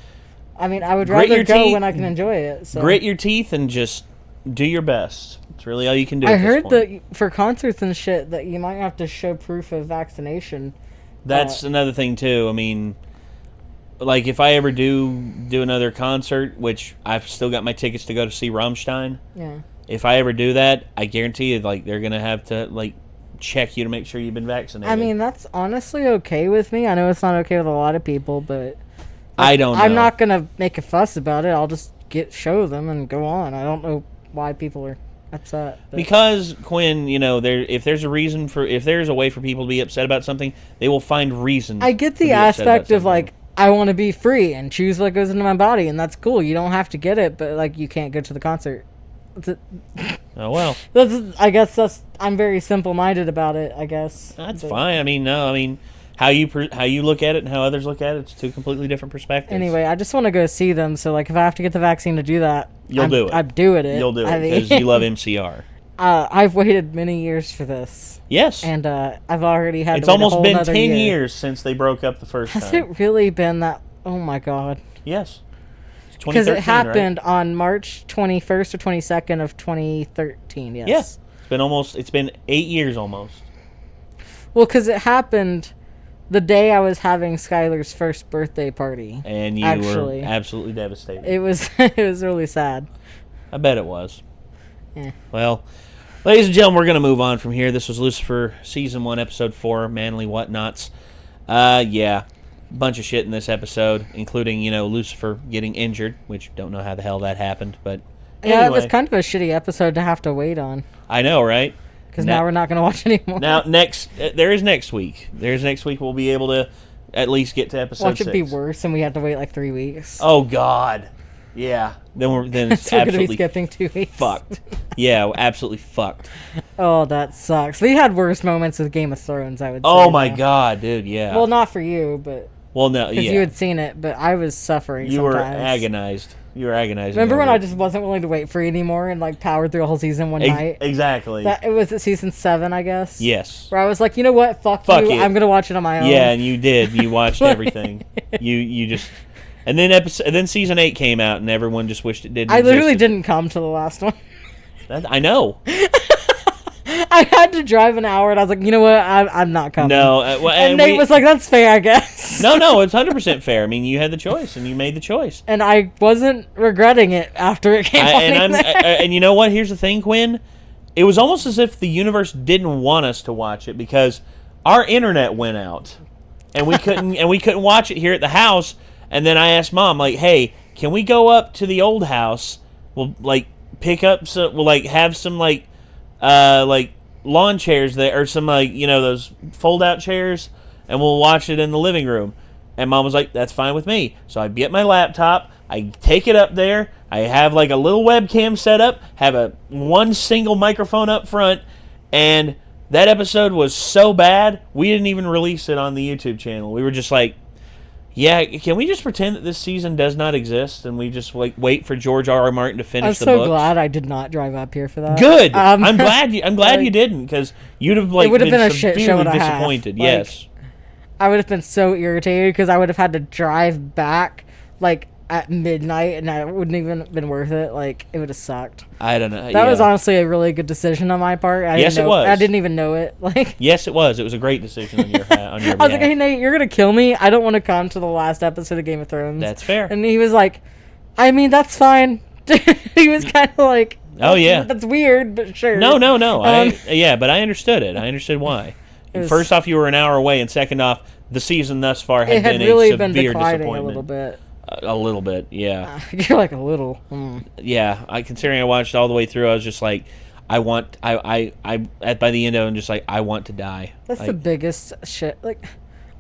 I mean, I would rather go when I can enjoy it. So. Grit your teeth and just do your best. It's really all you can do. I heard that for concerts and shit that you might have to show proof of vaccination. That's another thing too. I mean, like, if I ever do another concert, which I've still got my tickets to go to see Rammstein. Yeah. If I ever do that, I guarantee you, like, they're gonna have to, like, check you to make sure you've been vaccinated. I mean, that's honestly okay with me. I know it's not okay with a lot of people, but I don't know. I'm not gonna make a fuss about it. I'll just show them and go on. I don't know why people are upset. But. Because, Quinn, you know, if there's a way for people to be upset about something, they will find reason. I get the aspect of, like, I want to be free and choose what goes into my body, and that's cool. You don't have to get it, but, like, you can't go to the concert. Oh, well. I'm very simple-minded about it, I guess. That's fine. I mean, no, I mean, how you look at it and how others look at it, it's two completely different perspectives. Anyway, I just want to go see them, so, like, if I have to get the vaccine to do that, You'll do it. I'm doing it. You'll do it because you love MCR. I've waited many years for this. Yes. And I've already had It's to wait almost a whole been 10 year. years since they broke up the first time. Has it really been that? Oh, my God. Yes. Because it happened on March 21st or 22nd of 2013, yes. Yeah. It's been 8 years almost. Well, because it happened the day I was having Skylar's first birthday party. And you were absolutely devastated. It was really sad. I bet it was. Yeah. Well, ladies and gentlemen, we're going to move on from here. This was Lucifer Season 1, Episode 4, Manly Whatnots. Yeah. Bunch of shit in this episode, including, you know, Lucifer getting injured, which don't know how the hell that happened, but anyway. Yeah, it was kind of a shitty episode to have to wait on. I know, right? Because now we're not going to watch anymore. Now, there is next week. We'll be able to at least get to episode 6. Watch it be worse, and we have to wait like 3 weeks. Oh, God. Yeah. Then it's so we're absolutely going to be skipping 2 weeks. Fucked. Yeah, absolutely fucked. Oh, that sucks. We had worse moments with Game of Thrones, I would say. Oh, my God, dude, yeah. Well, not for you, but... Well, no, because you had seen it, but I was suffering You sometimes. were agonized. Remember when I just wasn't willing to wait for it anymore and, like, powered through a whole season one night? Exactly. It was at season 7, I guess? Yes. Where I was like, you know what? Fuck you. It. I'm going to watch it on my own. Yeah, and you did. You watched everything. You just... And then season 8 came out, and everyone just wished it didn't I literally exist. didn't come to the last one. I know. I had to drive an hour, and I was like, you know what? I'm not coming. No. and Nate was like, that's fair, I guess. No, it's 100% fair. I mean, you had the choice, and you made the choice. And I wasn't regretting it after it came on. And you know what? Here's the thing, Quinn. It was almost as if the universe didn't want us to watch it, because our internet went out, and we couldn't watch it here at the house. And then I asked Mom, like, hey, can we go up to the old house? We'll like pick up some. We'll like have some like lawn chairs there, or some like those fold out chairs, and we'll watch it in the living room. And Mom was like, that's fine with me. So I get my laptop, I take it up there, I have like a little webcam set up, have one single microphone up front, and that episode was so bad, we didn't even release it on the YouTube channel. We were just like, yeah, can we just pretend that this season does not exist, and we just like wait for George R.R. Martin to finish the book? I'm so glad I did not drive up here for that. Good. I'm glad you didn't, because you'd have like been a shit show severely disappointed. Yes. I would have been so irritated because I would have had to drive back like at midnight, and it wouldn't even been worth it. Like, it would have sucked. I don't know. That was honestly a really good decision on my part. Yes, it was. I didn't even know it. Like, yes, it was. It was a great decision on your behalf. I was like, hey, Nate, you're going to kill me. I don't want to come to the last episode of Game of Thrones. That's fair. And he was like, I mean, that's fine. He was kind of like, oh, yeah. That's weird, but sure. No. But I understood it. I understood why. First off, you were an hour away, and second off, the season thus far had been really a severe disappointment. A little bit. A little bit, yeah. You're like a little. Yeah, considering I watched all the way through, I was just like, by the end of it, I'm just like, I want to die. That's the biggest shit. Like,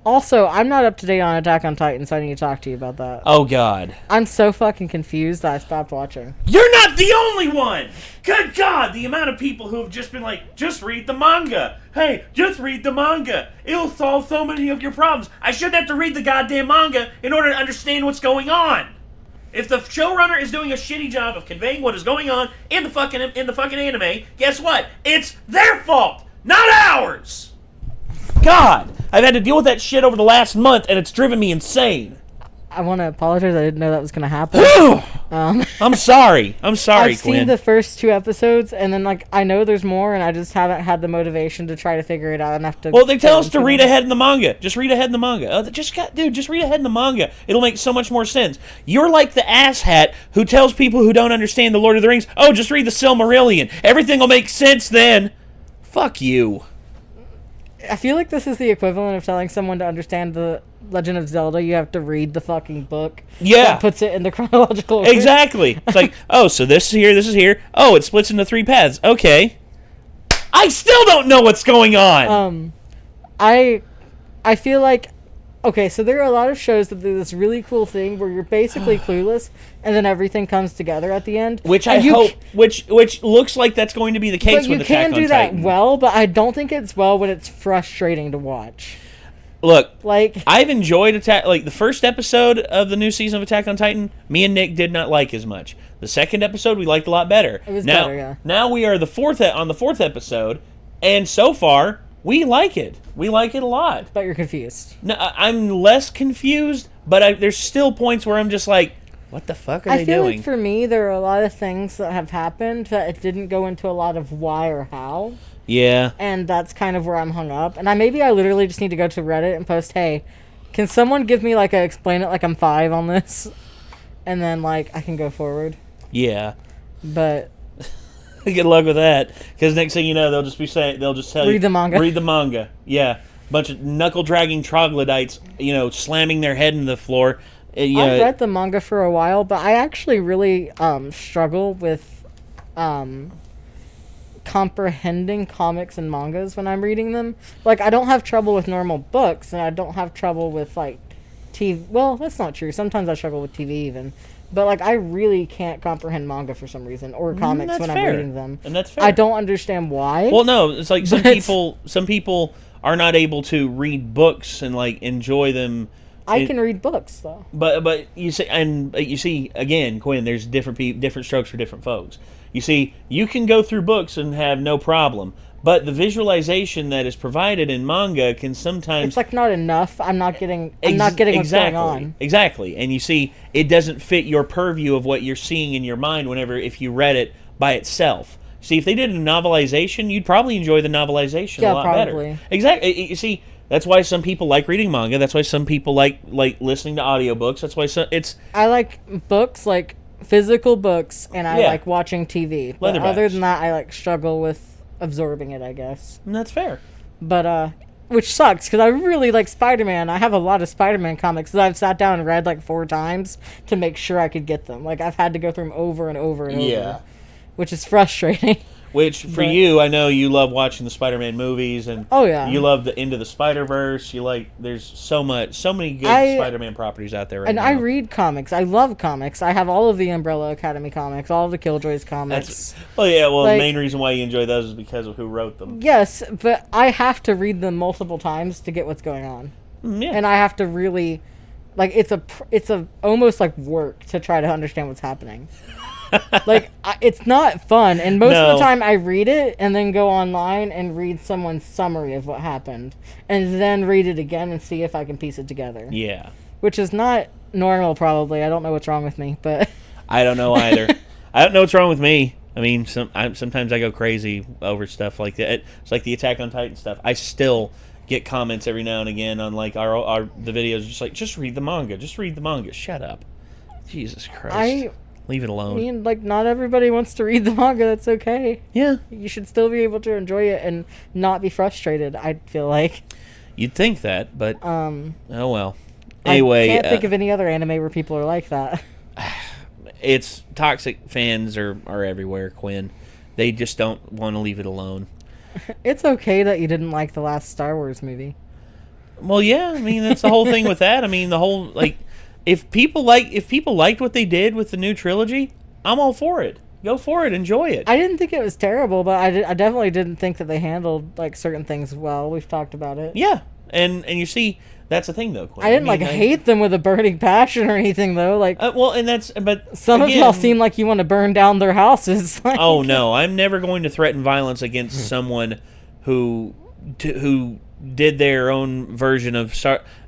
also, I'm not up to date on Attack on Titan, so I need to talk to you about that. Oh, God. I'm so fucking confused that I stopped watching. You're not the only one! Good God, the amount of people who have just been like, just read the manga. Hey, just read the manga. It'll solve so many of your problems. I shouldn't have to read the goddamn manga in order to understand what's going on. If the showrunner is doing a shitty job of conveying what is going on in the fucking anime, guess what? It's their fault, not ours! God, I've had to deal with that shit over the last month, and it's driven me insane. I want to apologize. I didn't know that was going to happen. I'm sorry. I've Quinn. Seen the first 2 episodes, and then I know there's more, and I just haven't had the motivation to try to figure it out enough to. Well, they tell us to read ahead in the manga. Just read ahead in the manga. Just read ahead in the manga. It'll make so much more sense. You're like the asshat who tells people who don't understand the Lord of the Rings, oh, just read the Silmarillion. Everything will make sense then. Fuck you. I feel like this is the equivalent of telling someone to understand the Legend of Zelda, you have to read the fucking book. Yeah. That puts it in the chronological order. Exactly. It's like, oh, so this is here. Oh, it splits into 3 paths. Okay. I still don't know what's going on. I feel like, okay, so there are a lot of shows that do this really cool thing where you're basically clueless, and then everything comes together at the end. Which I hope, which looks like that's going to be the case with Attack on Titan. But you can do that well, but I don't think it's well when it's frustrating to watch. Look, I've enjoyed the first episode of the new season of Attack on Titan, me and Nick did not like as much. The second episode we liked a lot better. It was better, yeah. Now we are on the fourth episode, and so far, we like it. We like it a lot. But you're confused. No, I'm less confused, but there's still points where I'm just like, what the fuck are they doing? I feel like for me, there are a lot of things that have happened that it didn't go into a lot of why or how. Yeah. And that's kind of where I'm hung up. And I literally just need to go to Reddit and post, hey, can someone give me explain it like I'm 5 on this? And then I can go forward. Yeah. But good luck with that, because next thing you know, they'll just tell you read the manga. Read the manga. Yeah. Bunch of knuckle dragging troglodytes, slamming their head in the floor. I've read the manga for a while, but I actually really struggle with comprehending comics and mangas when I'm reading them. I don't have trouble with normal books, and I don't have trouble with TV. Well, that's not true. Sometimes I struggle with TV even. But I really can't comprehend manga for some reason, or comics when I'm reading them. And that's fair. I don't understand why. Well, no, it's some people are not able to read books and enjoy them. I can read books though. But you see again, Quinn, there's different strokes for different folks. You see, you can go through books and have no problem, but the visualization that is provided in manga can sometimes it's not enough. I'm not getting what's going on. Exactly. And you see, it doesn't fit your purview of what you're seeing in your mind if you read it by itself. See, if they did a novelization, you'd probably enjoy the novelization a lot better. Exactly. You see, that's why some people like reading manga. That's why some people like listening to audiobooks. That's why I like books, physical books, and I like watching TV. But other than that, I struggle with absorbing it, I guess. And that's fair. But which sucks because I really like Spider-Man. I have a lot of Spider-Man comics that I've sat down and read like 4 times to make sure I could get them. Like, I've had to go through them over and over and over, which is frustrating. Which, for you, I know you love watching the Spider-Man movies, and you love the Into the Spider-Verse. You like, there's so many good Spider-Man properties out there right now. And I read comics. I love comics. I have all of the Umbrella Academy comics, all of the Killjoys comics. The main reason why you enjoy those is because of who wrote them. Yes, but I have to read them multiple times to get what's going on. Yeah. And I have to really, like, it's a almost like work to try to understand what's happening. Like, it's not fun, and most of the time I read it and then go online and read someone's summary of what happened, and then read it again and see if I can piece it together. Yeah. Which is not normal, probably. I don't know what's wrong with me, but... I don't know either. I don't know what's wrong with me. I mean, sometimes I go crazy over stuff like that. It's like the Attack on Titan stuff. I still get comments every now and again on, like, the videos, just like, just read the manga. Just read the manga. Shut up. Jesus Christ. Leave it alone. I mean, like, not everybody wants to read the manga. That's okay. Yeah. You should still be able to enjoy it and not be frustrated, I feel like. You'd think that, but... oh, well. Anyway... I can't think of any other anime where people are like that. It's... Toxic fans are everywhere, Quinn. They just don't want to leave it alone. It's okay that you didn't like the last Star Wars movie. Well, yeah. I mean, that's the whole thing with that. I mean, the whole, like... If people liked what they did with the new trilogy, I'm all for it. Go for it. Enjoy it. I didn't think it was terrible, but I definitely didn't think that they handled, like, certain things well. We've talked about it. Yeah. And you see, that's the thing, though, Quinn. I didn't, hate them with a burning passion or anything, though. Like, but some of y'all seem like you want to burn down their houses. Like, oh, no. I'm never going to threaten violence against someone who did their own version of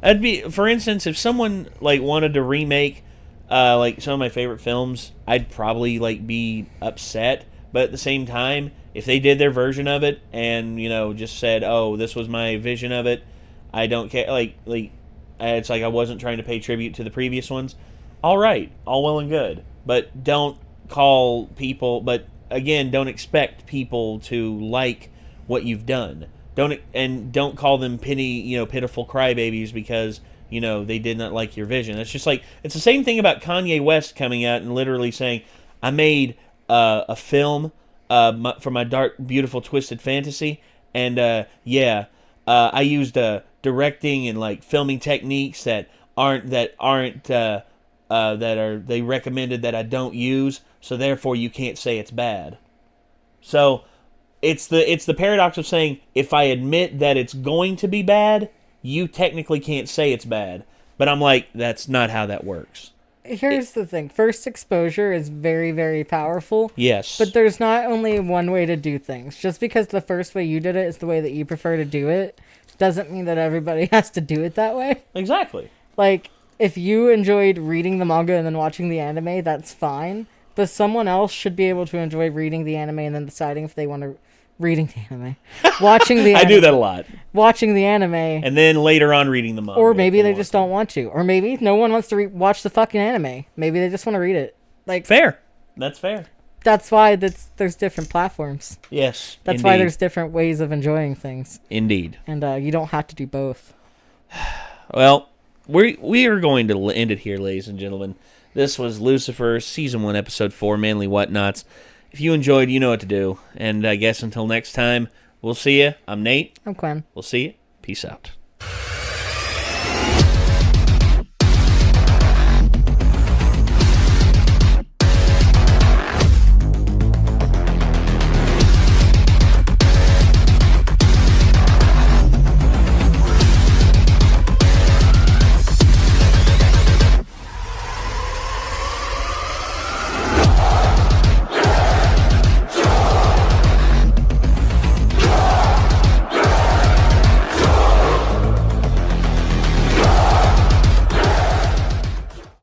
I'd be, for instance, if someone like wanted to remake like some of my favorite films, I'd probably like be upset, but at the same time, if they did their version of it and, you know, just said, oh, this was my vision of it, I don't care, like it's like I wasn't trying to pay tribute to the previous ones, all right, all well and good, but don't expect people to like what you've done. Don't call them pitiful crybabies because, you know, they did not like your vision. It's just like, it's the same thing about Kanye West coming out and literally saying, I made a film for my dark, beautiful, twisted fantasy, and I used directing and like filming techniques that they recommended that I don't use, so therefore you can't say it's bad. So it's the paradox of saying, if I admit that it's going to be bad, you technically can't say it's bad. But I'm like, that's not how that works. Here's the thing. First exposure is very, very powerful. Yes. But there's not only one way to do things. Just because the first way you did it is the way that you prefer to do it, doesn't mean that everybody has to do it that way. Exactly. Like, if you enjoyed reading the manga and then watching the anime, that's fine. But someone else should be able to enjoy reading the anime and then deciding if they want to... Reading the anime. Watching the anime. I do that a lot. Watching the anime. And then later on reading the manga. Or maybe they just don't want to. Or maybe no one wants to watch the fucking anime. Maybe they just want to read it. Like, fair. That's fair. That's why there's different platforms. Yes, That's why there's different ways of enjoying things. Indeed. And you don't have to do both. Well, we are going to end it here, ladies and gentlemen. This was Lucifer, Season 1, Episode 4, Manly Whatnots. If you enjoyed, you know what to do. And I guess until next time, we'll see you. I'm Nate. I'm Quinn. We'll see you. Peace out.